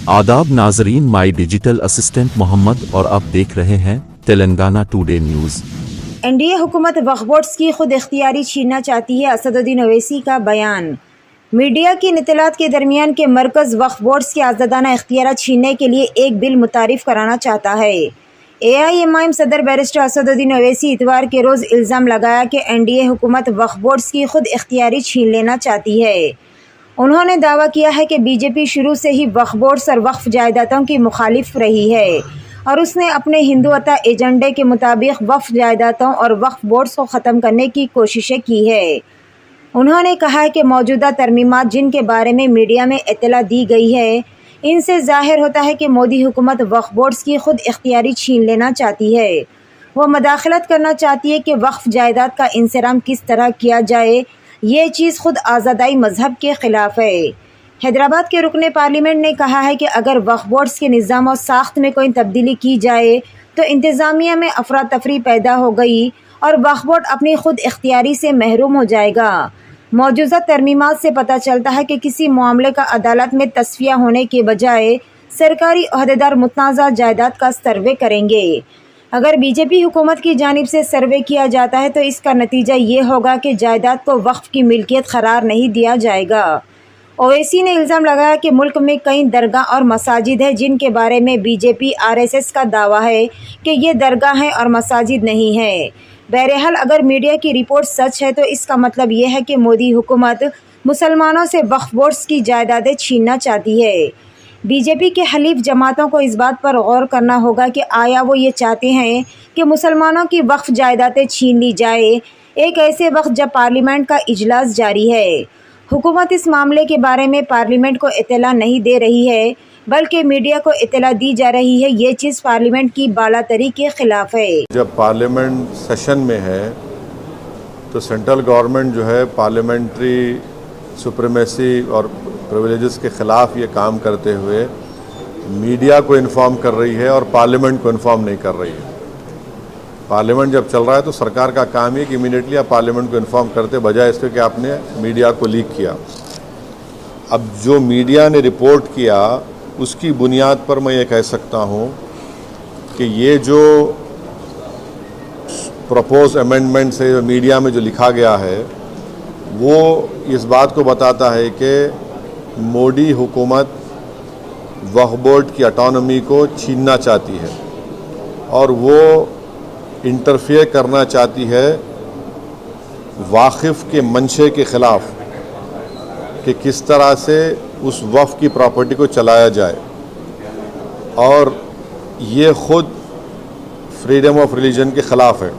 आदाब नाजरीन, my digital assistant Mohammad और आप देख रहे हैं तेलंगाना टुडे न्यूज़। एनडीए हुकूमत वक्फ बोर्ड्स की खुद इख्तियारी छीनना चाहती है, असदुद्दीन ओवैसी का बयान। मीडिया की इत्तलात के दरमियान के मरकज़ वक्फ बोर्ड्स के आज़ादाना इख्तियार छीनने के लिए एक बिल मुतारिफ कराना चाहता है। AIMIM सदर बैरिस्टर असदुद्दीन ओवैसी इतवार के रोज़ इल्ज़ाम लगाया कि एनडीए हुकूमत वक्फ बोर्ड्स की खुद इख्तियारी छीन लेना चाहती है। उन्होंने दावा किया है कि बीजेपी शुरू से ही वक्फ बोर्ड्स और वक्फ जायदादों की मुखालिफ रही है और उसने अपने हिंदुत्व एजेंडे के मुताबिक वक्फ जायदादों और वक्फ बोर्ड्स को ख़त्म करने की कोशिशें की है। उन्होंने कहा है कि मौजूदा तरमीमात जिनके बारे में मीडिया में इत्तला दी गई है, इनसे ज़ाहिर होता है कि मोदी हुकूमत वक्फ बोर्ड्स की खुद इख्तियारी छीन लेना चाहती है। वो मदाखलत करना चाहती है कि वक्फ जायदाद का इंसराम किस तरह किया जाए। ये चीज़ खुद आज़ादाई मज़हब के ख़िलाफ़ है। हैदराबाद के रुकने पार्लियामेंट ने कहा है कि अगर वक्फ बोर्ड्स के निज़ाम और साख्त में कोई तब्दीली की जाए तो इंतज़ामिया में अफरा तफरी पैदा हो गई और वक्फ बोर्ड अपनी खुद इख्तियारी से महरूम हो जाएगा। मौजूदा तरमीमात से पता चलता है कि किसी मामले का अदालत में तस्फिया होने के बजाय सरकारी अहदेदार मुतनाज़ा जायदाद का सर्वे करेंगे। अगर बीजेपी हुकूमत की जानिब से सर्वे किया जाता है तो इसका नतीजा ये होगा कि जायदाद को वक्फ की मिल्कियत करार नहीं दिया जाएगा। ओवैसी ने इल्ज़ाम लगाया कि मुल्क में कई दरगाह और मसाजिद हैं जिनके बारे में बीजेपी RSS का दावा है कि ये दरगाहें और मसाजिद नहीं है। बहरहाल अगर मीडिया की रिपोर्ट सच है तो इसका मतलब ये है कि मोदी हुकूमत मुसलमानों से वक्फ बोर्ड्स की जायदादें छीनना चाहती है। बीजेपी के हलीफ जमातों को इस बात पर गौर करना होगा कि आया वो ये चाहते हैं कि मुसलमानों की वक्फ जायदादें छीन ली जाए एक ऐसे वक्त जब पार्लियामेंट का इजलास जारी है। हुकूमत इस मामले के बारे में पार्लियामेंट को इत्तला नहीं दे रही है बल्कि मीडिया को इत्तला दी जा रही है। ये चीज़ पार्लियामेंट की बालातरी के ख़िलाफ़ है। जब पार्लियामेंट सेशन में है तो सेंट्रल गवर्नमेंट जो है पार्लियामेंट्री सुप्रीमेसी और प्रिविलेजेस के ख़िलाफ़ ये काम करते हुए मीडिया को इन्फॉर्म कर रही है और पार्लियामेंट को इन्फॉर्म नहीं कर रही है। पार्लियामेंट जब चल रहा है तो सरकार का काम है कि इमीडिएटली आप पार्लियामेंट को इन्फॉर्म करते बजाय इसके कि आपने मीडिया को लीक किया। अब जो मीडिया ने रिपोर्ट किया उसकी बुनियाद पर मैं ये कह सकता हूँ कि ये जो प्रपोज अमेंडमेंट से मीडिया में जो लिखा गया है वो इस बात को बताता है कि मोदी हुकूमत वक्फ बोर्ड की ऑटोनॉमी को छीनना चाहती है और वो इंटरफेयर करना चाहती है वाक़िफ़ के मंशे के ख़िलाफ़ कि किस तरह से उस वक्फ की प्रॉपर्टी को चलाया जाए और ये ख़ुद फ्रीडम ऑफ रिलीजन के ख़िलाफ़ है,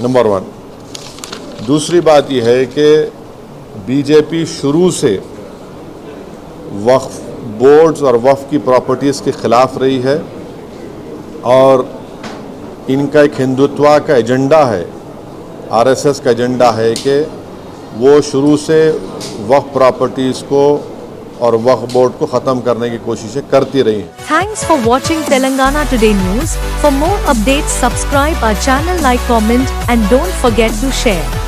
नंबर 1। दूसरी बात यह है कि बीजेपी शुरू से वक्फ बोर्ड्स और वक्फ की प्रॉपर्टीज़ के ख़िलाफ़ रही है और इनका एक हिंदुत्व का एजेंडा है, RSS का एजेंडा है कि वो शुरू से वक्फ प्रॉपर्टीज़ को और वक्फ बोर्ड को ख़त्म करने की कोशिशें करती रही हैं। Thanks for watching Telangana Today News. For more updates, subscribe our channel, like, comment, and don't forget to share.